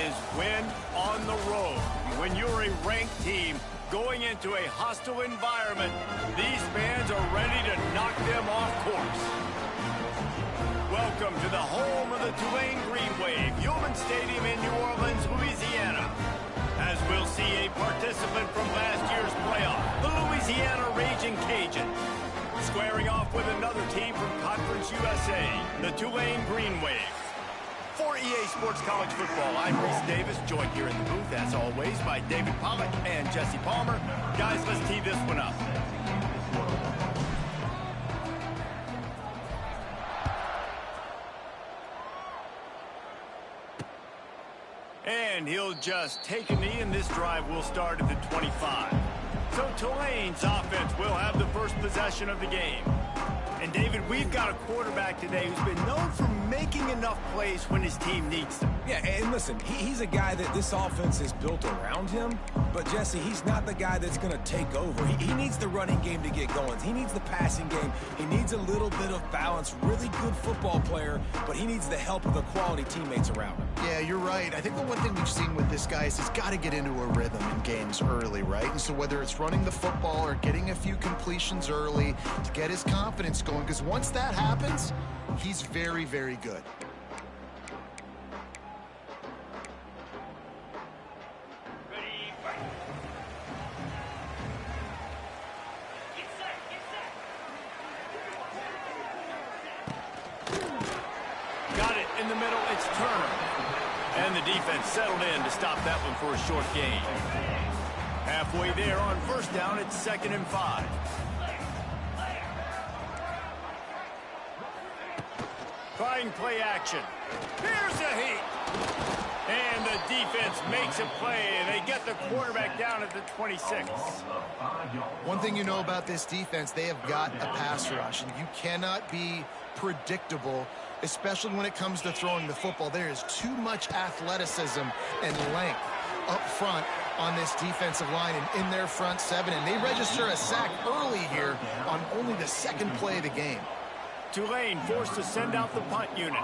is win on the road. When you're a ranked team going into a hostile environment, these fans are ready to knock them off course. Welcome to the home of the Tulane Green Wave, ULL Stadium in New Orleans, Louisiana. As we'll see a participant from last year's playoff, the Louisiana Raging Cajuns, squaring off with another team from Conference USA, the Tulane Green Wave. For EA Sports College Football, I'm Reese Davis, joined here in the booth, as always, by David Pollack and Jesse Palmer. Guys, let's tee this one up. And he'll just take a knee, and this drive will start at the 25. So Tulane's offense will have the first possession of the game. And David, we've got a quarterback today who's been known for making enough plays when his team needs them. Yeah, and listen, he's a guy that this offense is built around him. But, Jesse, he's not the guy that's going to take over. He needs the running game to get going. He needs the passing game. He needs a little bit of balance. Really good football player, but he needs the help of the quality teammates around him. Yeah, you're right. I think the one thing we've seen with this guy is he's got to get into a rhythm in games early, right? And so whether it's running the football or getting a few completions early to get his confidence going, because once that happens, he's very, very good. Got it in the middle, it's Turner. And the defense settled in to stop that one for a short gain. Halfway there on first down, it's 2nd and 5. Trying play action. Here's the heat. And the defense makes a play, and they get the quarterback down at the 26. One thing you know about this defense, they have got a pass rush, and you cannot be predictable, especially when it comes to throwing the football. There is too much athleticism and length up front on this defensive line and in their front seven, and they register a sack early here on only the 2nd play of the game. Tulane forced to send out the punt unit.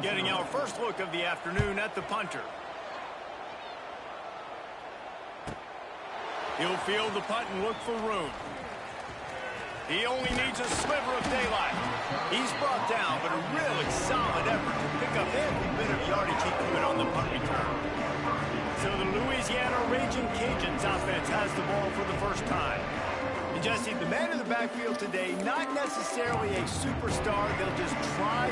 Getting our first look of the afternoon at the punter. He'll field the punt and look for room. He only needs a sliver of daylight. He's brought down, but a really solid effort to pick up every bit of yardage he could on the punt return. So the Louisiana Raging Cajuns offense has the ball for the first time. And Jesse, the man in the backfield today, not necessarily a superstar. They'll just try.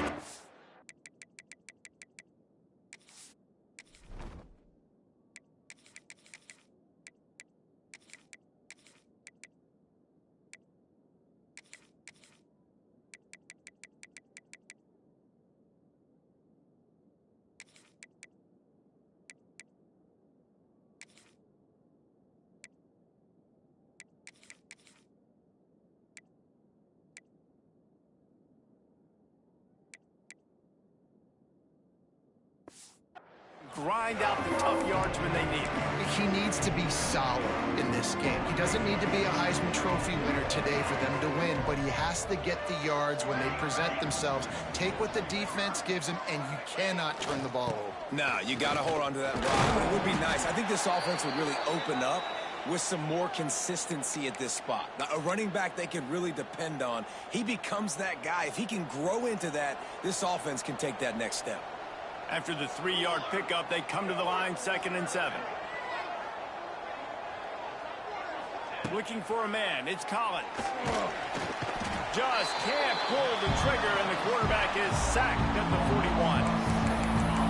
Grind out the tough yards when they need it. He needs to be solid in this game. He doesn't need to be a Heisman Trophy winner today for them to win, but he has to get the yards when they present themselves. Take what the defense gives him, and you cannot turn the ball over. No, you got to hold on to that rock. But it would be nice. I think this offense would really open up with some more consistency at this spot. Now, a running back they can really depend on. He becomes that guy. If he can grow into that, this offense can take that next step. After the 3-yard pickup, they come to the line, 2nd and 7. Looking for a man, it's Collins. Just can't pull the trigger, and the quarterback is sacked at the 41.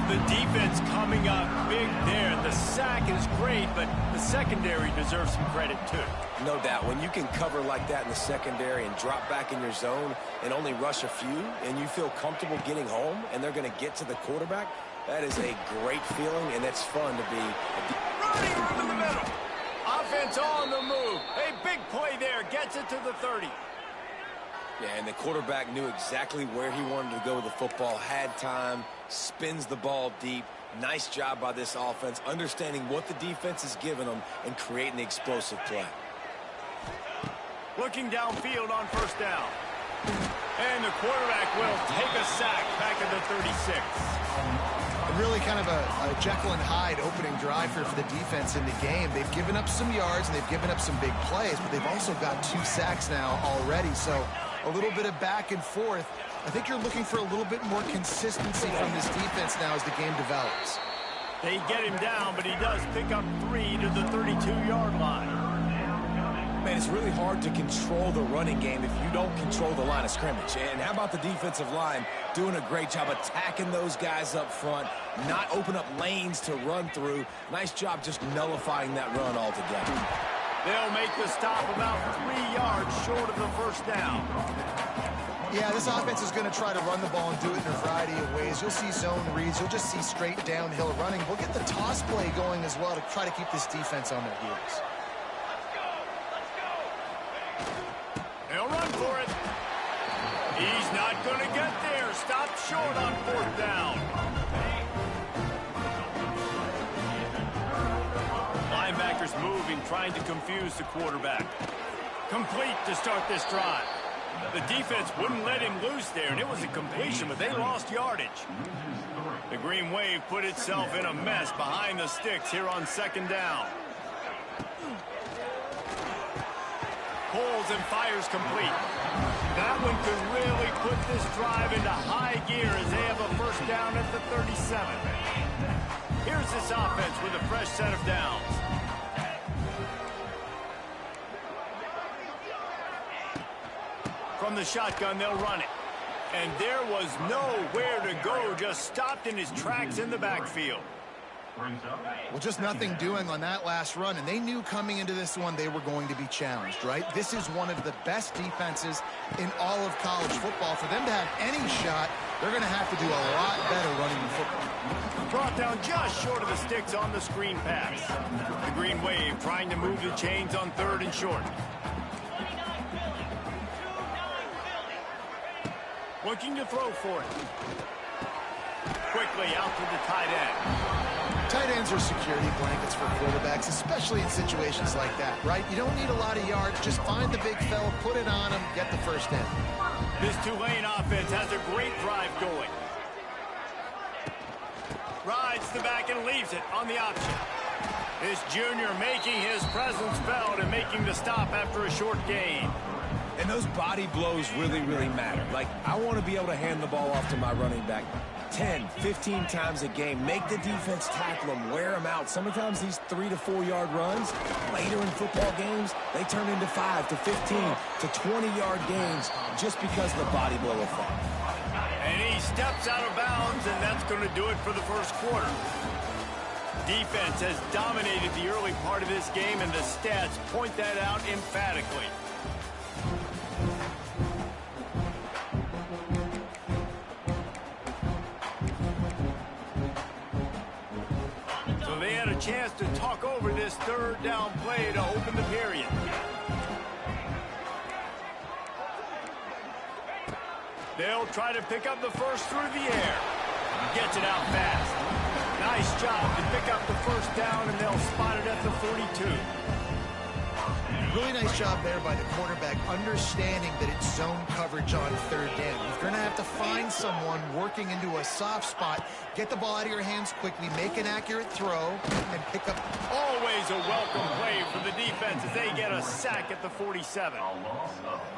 The defense coming up big there. The sack is great, but the secondary deserves some credit too. No doubt. When you can cover like that in the secondary and drop back in your zone and only rush a few, and you feel comfortable getting home and they're going to get to the quarterback, that is a great feeling, and it's fun to be. Running over the middle. Offense on the move. A big play there. Gets it to the 30. Yeah, and the quarterback knew exactly where he wanted to go with the football, had time, spins the ball deep. Nice job by this offense, understanding what the defense is giving them and creating the explosive play. Looking downfield on first down. And the quarterback will take a sack back at the 36. Really kind of a Jekyll and Hyde opening drive for the defense in the game. They've given up some yards and they've given up some big plays, but they've also got 2 sacks now already. So a little bit of back and forth. I think you're looking for a little bit more consistency from this defense now as the game develops. They get him down, but he does pick up 3 to the 32-yard line. Man, it's really hard to control the running game if you don't control the line of scrimmage. And how about the defensive line doing a great job attacking those guys up front, not open up lanes to run through. Nice job just nullifying that run altogether. They'll make the stop about 3 yards short of the first down. Yeah, this offense is going to try to run the ball and do it in a variety of ways. You'll see zone reads. You'll just see straight downhill running. We'll get the toss play going as well to try to keep this defense on their heels. They'll run for it. He's not going to get there. Stopped short on 4th down. Linebackers moving, trying to confuse the quarterback. Complete to start this drive. The defense wouldn't let him loose there, and it was a completion, but they lost yardage. The Green Wave put itself in a mess behind the sticks here on 2nd down. Pulls and fires complete. That one could really put this drive into high gear as they have a 1st down at the 37. Here's this offense with a fresh set of downs. From the shotgun, they'll run it. And there was nowhere to go, just stopped in his tracks in the backfield. Well, just nothing doing on that last run, and they knew coming into this one they were going to be challenged, right? This is one of the best defenses in all of college football. For them to have any shot, they're going to have to do a lot better running the football. Brought down just short of the sticks on the screen pass. The Green Wave trying to move the chains on 3rd and short. Looking to throw for it. Quickly out to the tight end. Tight ends are security blankets for quarterbacks, especially in situations like that, right? You don't need a lot of yards. Just find the big fella, put it on him, get the 1st down. This Tulane offense has a great drive going. Rides the back and leaves it on the option. This junior making his presence felt and making the stop after a short gain. And those body blows really, really matter. Like, I want to be able to hand the ball off to my running back 10, 15 times a game. Make the defense tackle them, wear them out. Sometimes these 3 to 4 yard runs, later in football games, they turn into 5 to 15 to 20-yard gains just because of the body blow effect. And he steps out of bounds, and that's going to do it for the 1st quarter. Defense has dominated the early part of this game, and the stats point that out emphatically. So they had a chance to talk over this 3rd down play to open the period. They'll try to pick up the 1st through the air. Gets it out fast. Nice job to pick up the 1st down, and they'll spot it at the 42. Really nice job there by the quarterback, understanding that it's zone coverage on 3rd down. You're going to have to find someone working into a soft spot, get the ball out of your hands quickly, make an accurate throw, and pick up. Always a welcome play for the defense as they get a sack at the 47.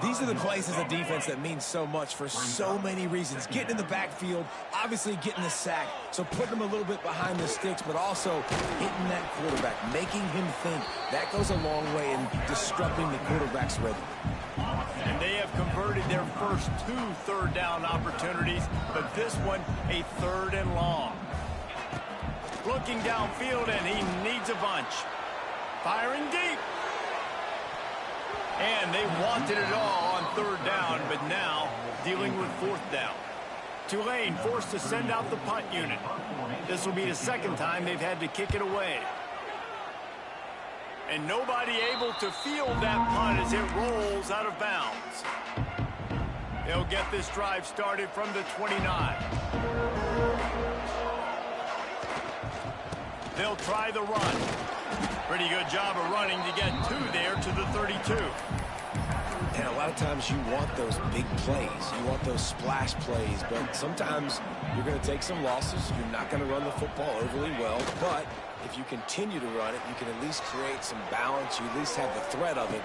These are the plays as a defense that mean so much for so many reasons. Getting in the backfield, obviously getting the sack, so putting them a little bit behind the sticks, but also hitting that quarterback, making him think. That goes a long way in disrupting the quarterback's rhythm. And they have converted their first 2 3rd down opportunities, but this one a 3rd and long. Looking downfield, and he needs a bunch. Firing deep. And they wanted it all on 3rd down, but now dealing with 4th down. Tulane forced to send out the punt unit. This will be the 2nd time they've had to kick it away. And nobody able to field that punt as it rolls out of bounds. They'll get this drive started from the 29. They'll try the run. Pretty good job of running to get 2 there to the 32. And a lot of times you want those big plays. You want those splash plays. But sometimes You're going to take some losses. You're not going to run the football overly well, but if you continue to run it, you can at least create some balance. You at least have the threat of it.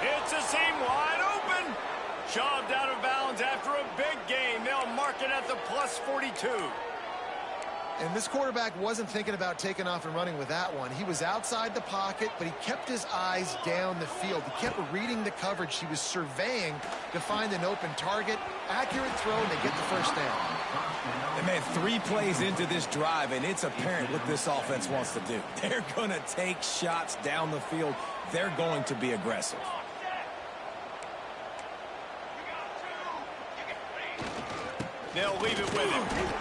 It's a seam wide open. Shoved out of bounds after a big gain. They'll mark it at the plus 42. And this quarterback wasn't thinking about taking off and running with that one. He was outside the pocket, but he kept his eyes down the field. He kept reading the coverage. He was surveying to find an open target. Accurate throw, and they get the first down. And man, 3 plays into this drive, and it's apparent what this offense wants to do. They're going to take shots down the field. They're going to be aggressive. They'll leave it with him.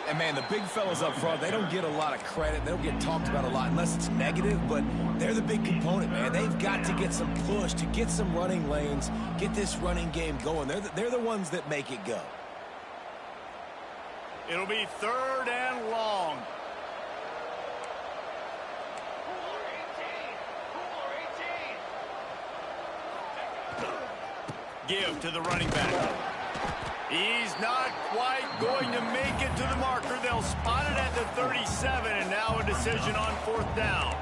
And, man, the big fellas up front, they don't get a lot of credit. They don't get talked about a lot unless it's negative, but they're the big component, man. They've got to get some push, to get some running lanes, get this running game going. They're the ones that make it go. It'll be 3rd and long. Give to the running back. He's not quite going to make it to the marker. They'll spot it at the 37, and now a decision on 4th down.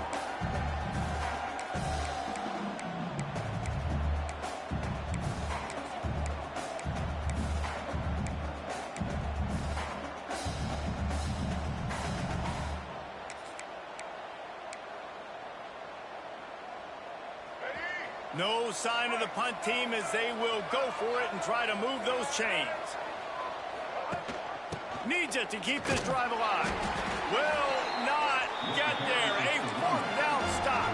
No sign of the punt team as they will go for it and try to move those chains. Needs it to keep this drive alive. Will not get there. A 4th down stop.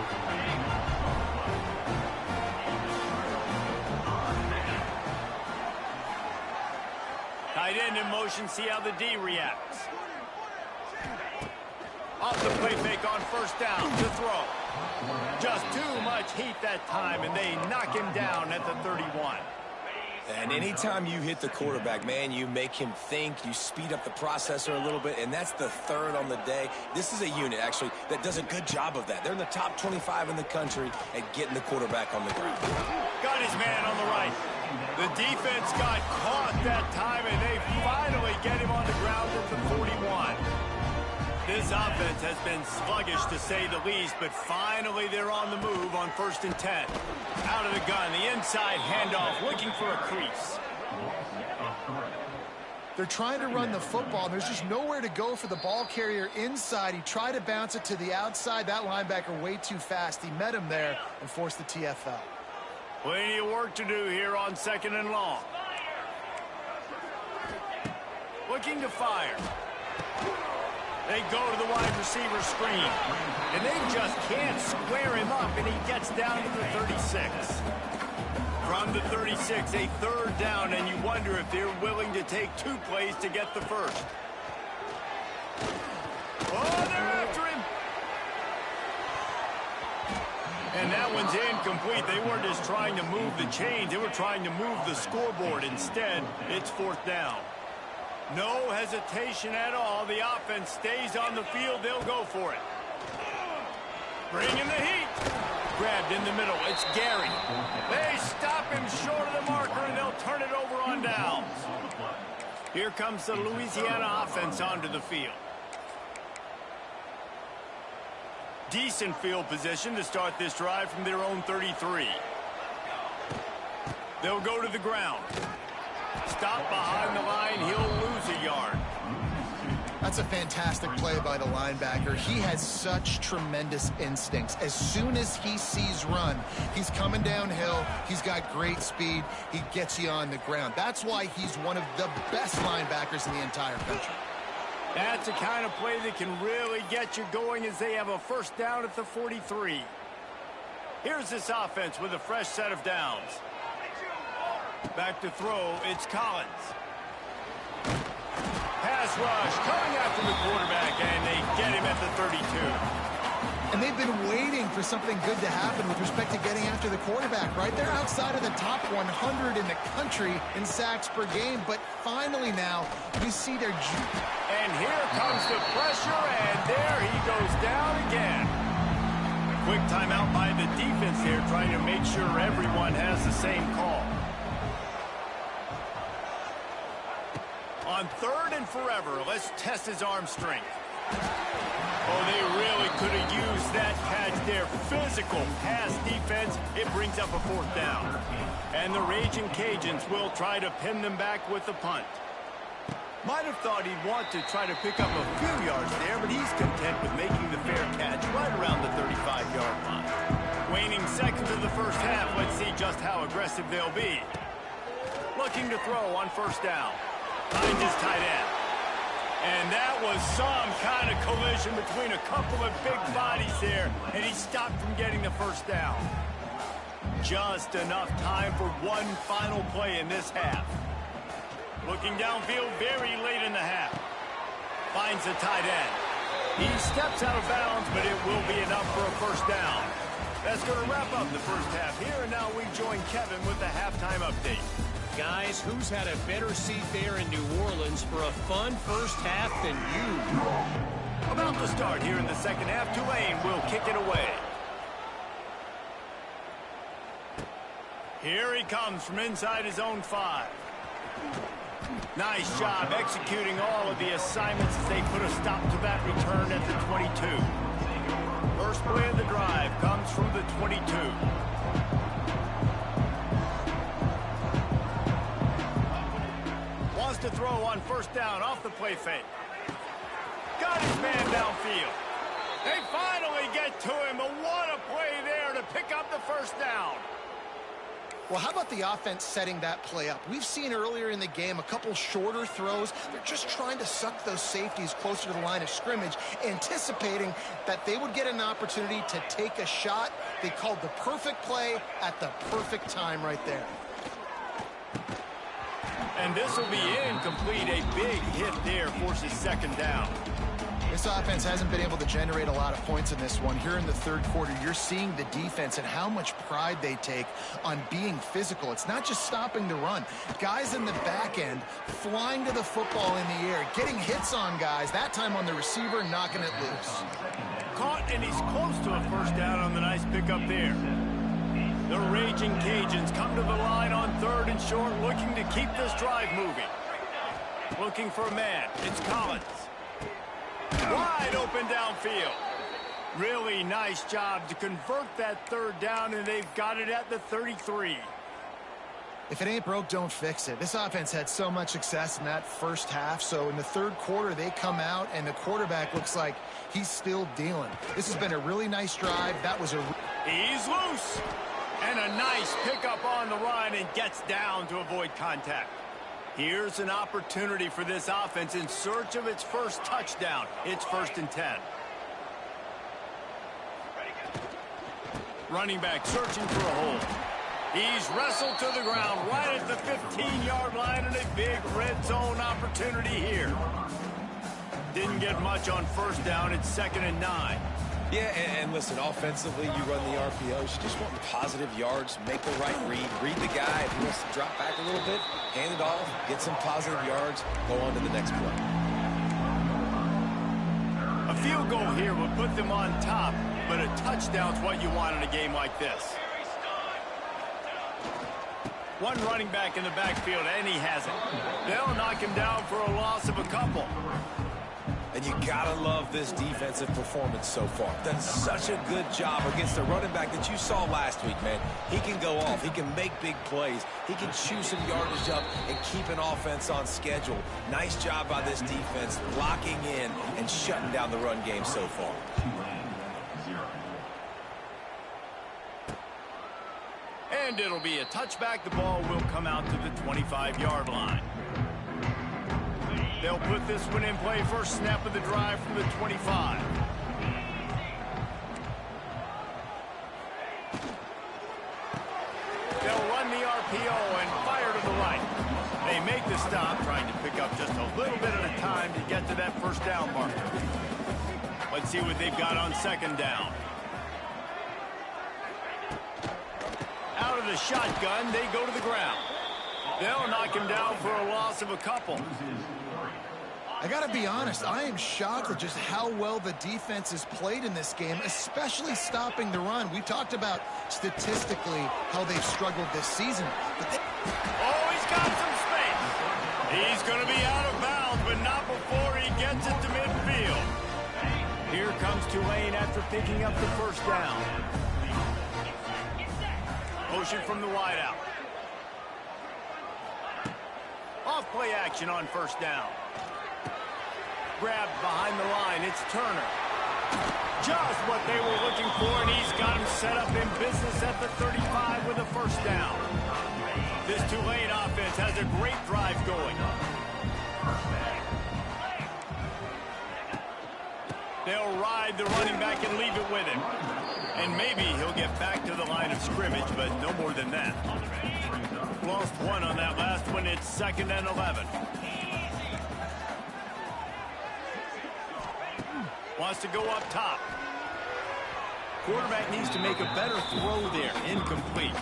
Tight end in motion. See how the D reacts. Off the play fake on 1st down to throw. Just too much heat that time, and they knock him down at the 31. And anytime you hit the quarterback, man, you make him think, you speed up the processor a little bit, and that's the 3rd on the day. This is a unit, actually, that does a good job of that. They're in the top 25 in the country at getting the quarterback on the ground. Got his man on the right. The defense got caught that time, and they finally get him on the ground at the 41. This offense has been sluggish, to say the least, but finally they're on the move on 1st and 10. Out of the gun, the inside handoff, looking for a crease. They're trying to run the football, and there's just nowhere to go for the ball carrier inside. He tried to bounce it to the outside. That linebacker way too fast. He met him there and forced the TFL. Plenty of work to do here on 2nd and long. Looking to fire. They go to the wide receiver screen, and they just can't square him up, and he gets down to the 36. From the 36, a 3rd down, and you wonder if they're willing to take 2 plays to get the 1st. Oh, they're after him. And that one's incomplete. They weren't just trying to move the chains. They were trying to move the scoreboard. Instead, it's 4th down. No hesitation at all. The offense stays on the field. They'll go for it. Bringing the heat. Grabbed in the middle. It's Gary. They stop him short of the marker, and they'll turn it over on downs. Here comes the Louisiana offense onto the field. Decent field position to start this drive from their own 33. They'll go to the ground. Stop behind the line. He'll lose a yard. That's a fantastic play by the linebacker. He has such tremendous instincts. As soon as he sees run, he's coming downhill. He's got great speed. He gets you on the ground. That's why he's one of the best linebackers in the entire country. That's the kind of play that can really get you going as they have a 1st down at the 43. Here's this offense with a fresh set of downs. Back to throw, it's Collins. Pass rush, coming after the quarterback, and they get him at the 32. And they've been waiting for something good to happen with respect to getting after the quarterback, right? They're outside of the top 100 in the country in sacks per game, but finally now you see their... And here comes the pressure, and there he goes down again. Quick timeout by the defense there, trying to make sure everyone has the same call. On 3rd and forever, let's test his arm strength. Oh, they really could have used that catch there. Physical pass defense. It brings up a 4th down. And the Raging Cajuns will try to pin them back with the punt. Might have thought he'd want to try to pick up a few yards there, but he's content with making the fair catch right around the 35-yard line. Waning seconds of the first half, let's see just how aggressive they'll be. Looking to throw on 1st down. Finds his tight end. And that was some kind of collision between a couple of big bodies there, and he stopped from getting the 1st down. Just enough time for one final play in this half. Looking downfield very late in the half. Finds the tight end. He steps out of bounds, but it will be enough for a 1st down. That's going to wrap up the first half here, and now we join Kevin with the halftime update. Guys, who's had a better seat there in New Orleans for a fun first half than you? About to start here in the second half. Tulane will kick it away. Here he comes from inside his own 5. Nice job executing all of the assignments as they put a stop to that return at the 22. First play of the drive comes from the 22. Wants to throw on 1st down off the play fake. Got his man downfield. They finally get to him, but what a play there to pick up the 1st down. Well, how about the offense setting that play up? We've seen earlier in the game a couple shorter throws. They're just trying to suck those safeties closer to the line of scrimmage, anticipating that they would get an opportunity to take a shot. They called the perfect play at the perfect time right there. And this will be incomplete. A big hit there forces 2nd down. This offense hasn't been able to generate a lot of points in this one. Here in the 3rd quarter, you're seeing the defense and how much pride they take on being physical. It's not just stopping the run. Guys in the back end flying to the football in the air, getting hits on guys, that time on the receiver, knocking it loose. Caught, and he's close to a 1st down on the nice pickup there. The Raging Cajuns come to the line on 3rd and short, looking to keep this drive moving. Looking for a man. It's Collins. Wide open downfield. Really nice job to convert that 3rd down, and they've got it at the 33. If it ain't broke, don't fix it. This offense had so much success in that first half, so in the 3rd quarter, they come out, and the quarterback looks like he's still dealing. This has been a really nice drive. That was a... He's loose. And a nice pickup on the run, and gets down to avoid contact. Here's an opportunity for this offense in search of its 1st touchdown. It's 1st and 10. Running back searching for a hole. He's wrestled to the ground right at the 15-yard line, and a big red zone opportunity here. Didn't get much on 1st down. It's 2nd and 9. Yeah, and listen, offensively, you run the RPOs. You just want positive yards, make the right read the guy. If he wants to drop back a little bit, hand it off, get some positive yards, go on to the next play. A field goal here would put them on top, but a touchdown's what you want in a game like this. One running back in the backfield, and he has it. They'll knock him down for a loss of a couple. And you gotta love this defensive performance so far. Done such a good job against the running back that you saw last week, man. He can go off. He can make big plays. He can chew some yardage up and keep an offense on schedule. Nice job by this defense locking in and shutting down the run game so far. And it'll be a touchback. The ball will come out to the 25-yard line. They'll put this one in play. First snap of the drive from the 25. They'll run the RPO and fire to the right. They make the stop, trying to pick up just a little bit at a time to get to that 1st down marker. Let's see what they've got on 2nd down. Out of the shotgun, they go to the ground. They'll knock him down for a loss of a couple. I got to be honest, I am shocked at just how well the defense has played in this game, especially stopping the run. We talked about statistically how they've struggled this season. But oh, he's got some space. He's going to be out of bounds. not before he gets it to midfield. Here comes Tulane after picking up the first down. Motion from the wideout. Off play action on first down. Grabbed behind the line. It's Turner. Just what they were looking for, and he's got him set up in business at the 35 with a first down. This Tulane offense has a great drive going. They'll ride the running back and leave it with him. And maybe he'll get back to the line of scrimmage, but no more than that. Lost one on that last one. It's 2nd and 11. Wants to go up top. Quarterback needs to make a better throw there. Incomplete.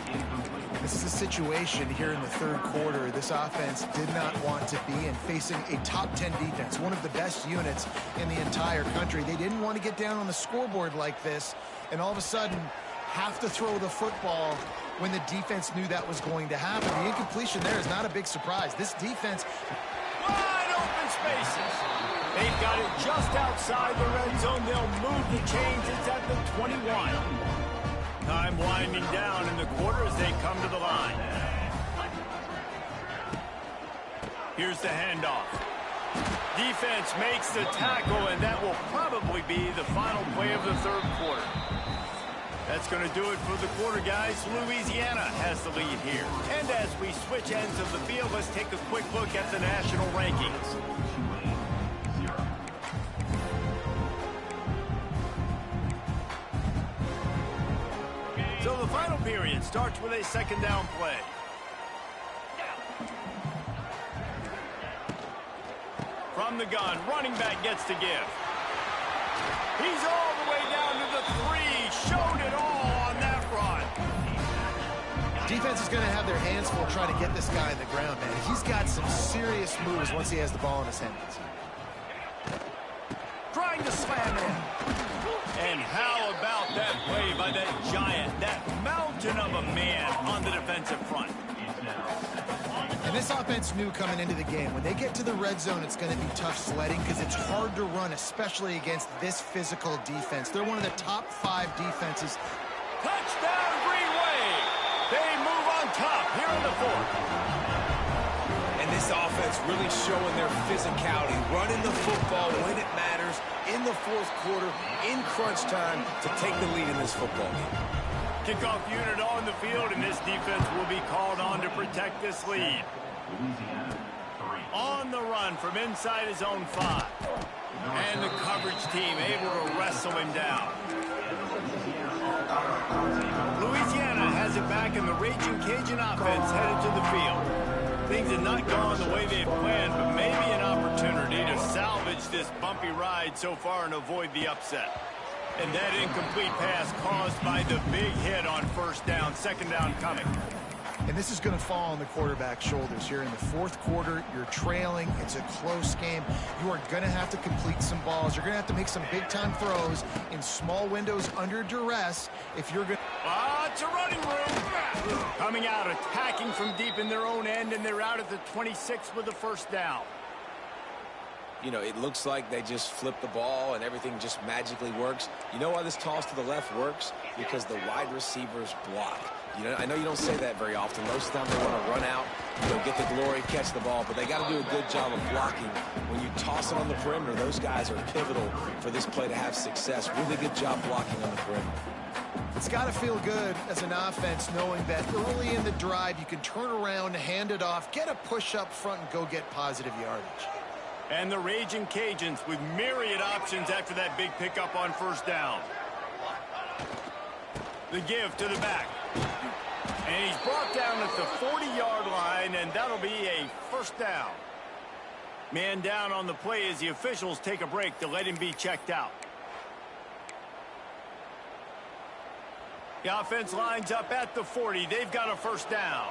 This is a situation here in the third quarter this offense did not want to be in, facing a top 10 defense, one of the best units in the entire country. They didn't want to get down on the scoreboard like this and all of a sudden have to throw the football when the defense knew that was going to happen. The incompletion there is not a big surprise. This defense... Wide open spaces. They've got it just outside the red zone. They'll move the chains. It's at the 21. Time winding down in the quarter as they come to the line. Here's the handoff. Defense makes the tackle, and that will probably be the final play of the third quarter. That's going to do it for the quarter, guys. Louisiana has the lead here. And as we switch ends of the field, let's take a quick look at the national rankings. So the final period starts with a second down play. From the gun, running back gets to give. He's all the way down to the 3. Showed it all on that run. Defense is going to have their hands full trying to get this guy in the ground, man. He's got some serious moves once he has the ball in his hands. Trying to slam in. And how about that play by that giant, that mountain of a man on the defensive front? And this offense knew coming into the game, when they get to the red zone, it's going to be tough sledding because it's hard to run, especially against this physical defense. They're one of the top 5 defenses. Touchdown, Green Wave! They move on top here in the fourth. And this offense really showing their physicality, running the football when it matters, in the fourth quarter, in crunch time, to take the lead in this football game. Kickoff unit on the field, and this defense will be called on to protect this lead. On the run from inside his own 5. And the coverage team able to wrestle him down. Louisiana has it back, and the Raging Cajun offense headed to the field. Things have not gone the way they had planned, but maybe an opportunity to salvage this bumpy ride so far and avoid the upset. And that incomplete pass caused by the big hit on first down, second down coming. And this is going to fall on the quarterback's shoulders here in the fourth quarter. You're trailing. It's a close game. You are going to have to complete some balls. You're going to have to make some big-time throws in small windows under duress if you're going to... It's a running room. Coming out, attacking from deep in their own end, and they're out at the 26 with the first down. You know, it looks like they just flip the ball and everything just magically works. You know why this toss to the left works? Because the wide receivers block. You know, I know you don't say that very often. Most of the time they want to run out, you know, get the glory, catch the ball, but they got to do a good job of blocking. When you toss it on the perimeter, those guys are pivotal for this play to have success. Really good job blocking on the perimeter. It's got to feel good as an offense knowing that early in the drive you can turn around, hand it off, get a push up front, and go get positive yardage. And the Raging Cajuns with myriad options after that big pickup on first down. The give to the back. And he's brought down at the 40-yard line, and that'll be a first down. Man down on the play as the officials take a break to let him be checked out. The offense lines up at the 40. They've got a first down.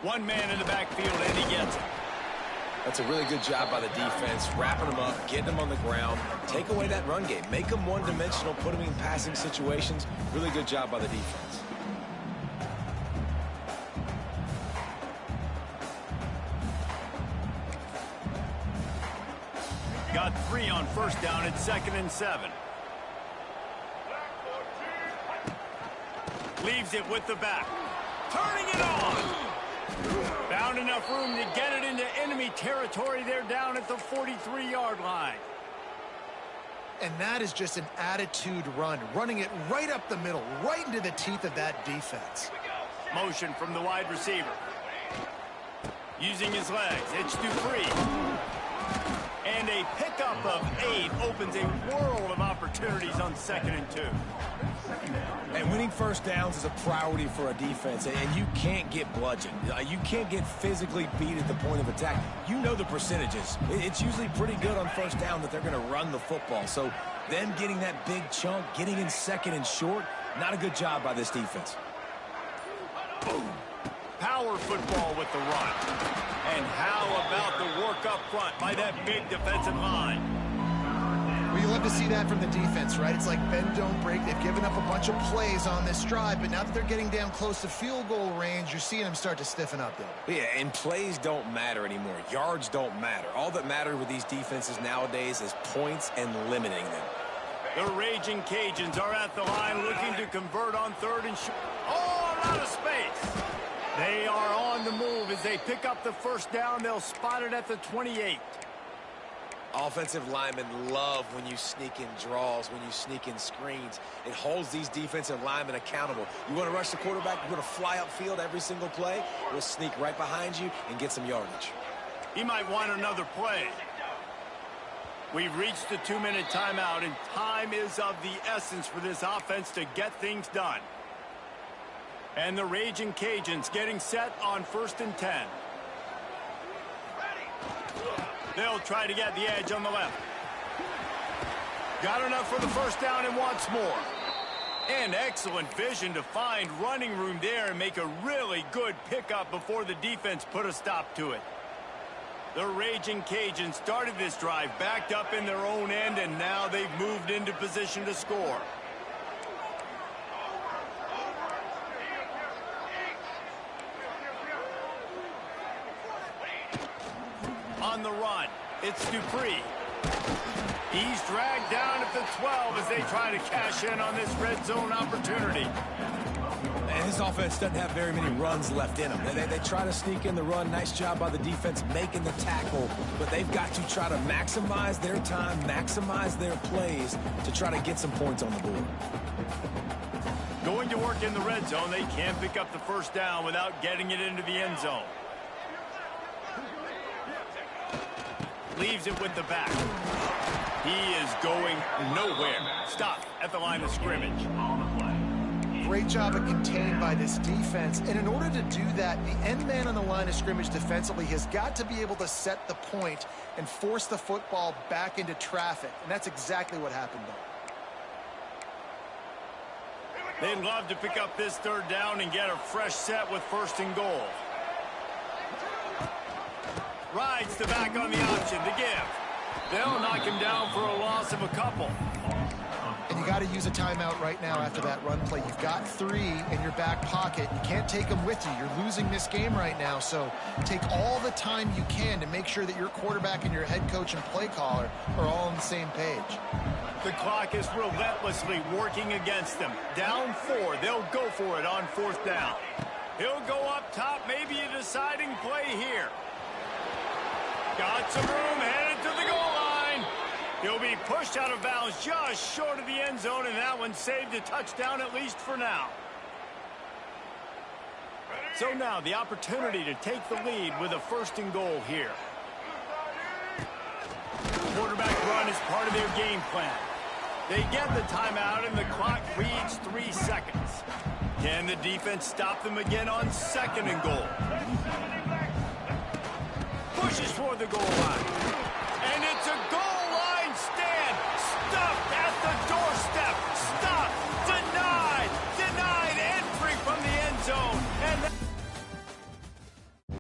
One man in the backfield, and he gets it. That's a really good job by the defense, wrapping them up, getting them on the ground. Take away that run game. Make them one-dimensional, put them in passing situations. Really good job by the defense. Got 3 on first down at 2nd and 7. Leaves it with the back. Turning it on. Found enough room to get it into enemy territory there down at the 43-yard line. And that is just an attitude run, running it right up the middle, right into the teeth of that defense. Motion from the wide receiver. Using his legs, it's Dupree. And a pickup of 8 opens a world of opportunities on 2nd and 2. And winning first downs is a priority for a defense, and you can't get bludgeoned. You can't get physically beat at the point of attack. You know the percentages. It's usually pretty good on first down that they're going to run the football. So them getting that big chunk, getting in 2nd and short, not a good job by this defense. Boom. Power football with the run. And how about the work up front by that big defensive line? Well, you love to see that from the defense, right? It's like bend, don't break. They've given up a bunch of plays on this drive, but now that they're getting down close to field goal range, you're seeing them start to stiffen up, though. Yeah, and plays don't matter anymore. Yards don't matter. All that matters with these defenses nowadays is points and limiting them. The Raging Cajuns are at the line looking to convert on 3rd and short. Oh, a lot of space. They are on the move as they pick up the first down. They'll spot it at the 28. Offensive linemen love when you sneak in draws, when you sneak in screens. It holds these defensive linemen accountable. You want to rush the quarterback, you want to fly upfield every single play, we'll sneak right behind you and get some yardage. He might want another play. We've reached the 2-minute timeout, and time is of the essence for this offense to get things done. And the Raging Cajuns getting set on 1st and 10. They'll try to get the edge on the left. Got enough for the first down and wants more. And excellent vision to find running room there and make a really good pickup before the defense put a stop to it. The Raging Cajuns started this drive backed up in their own end, and now they've moved into position to score. On the run, it's Dupree. He's dragged down at the 12 as they try to cash in on this red zone opportunity. And this offense doesn't have very many runs left in them. They try to sneak in the run. Nice job by the defense making the tackle. But they've got to try to maximize their time, maximize their plays to try to get some points on the board. Going to work in the red zone, they can't pick up the first down without getting it into the end zone. Leaves it with the back. He is going nowhere. Stop at the line of scrimmage. Great job of contained by this defense. And in order to do that, the end man on the line of scrimmage defensively has got to be able to set the point and force the football back into traffic. And that's exactly what happened there. They'd love to pick up this 3rd down and get a fresh set with 1st and goal. Rides the back on the option to give. They'll knock him down for a loss of a couple. And you got to use a timeout right now after that run play. You've got 3 in your back pocket. You can't take them with you. You're losing this game right now. So take all the time you can to make sure that your quarterback and your head coach and play caller are all on the same page. The clock is relentlessly working against them. Down 4. They'll go for it on 4th down. He'll go up top. Maybe a deciding play here. Got some room, headed to the goal line. He'll be pushed out of bounds just short of the end zone, and that one saved a touchdown at least for now. So now the opportunity to take the lead with a 1st and goal here. Quarterback run is part of their game plan. They get the timeout, and the clock reads 3 seconds. Can the defense stop them again on 2nd and goal? Pushes toward the goal line.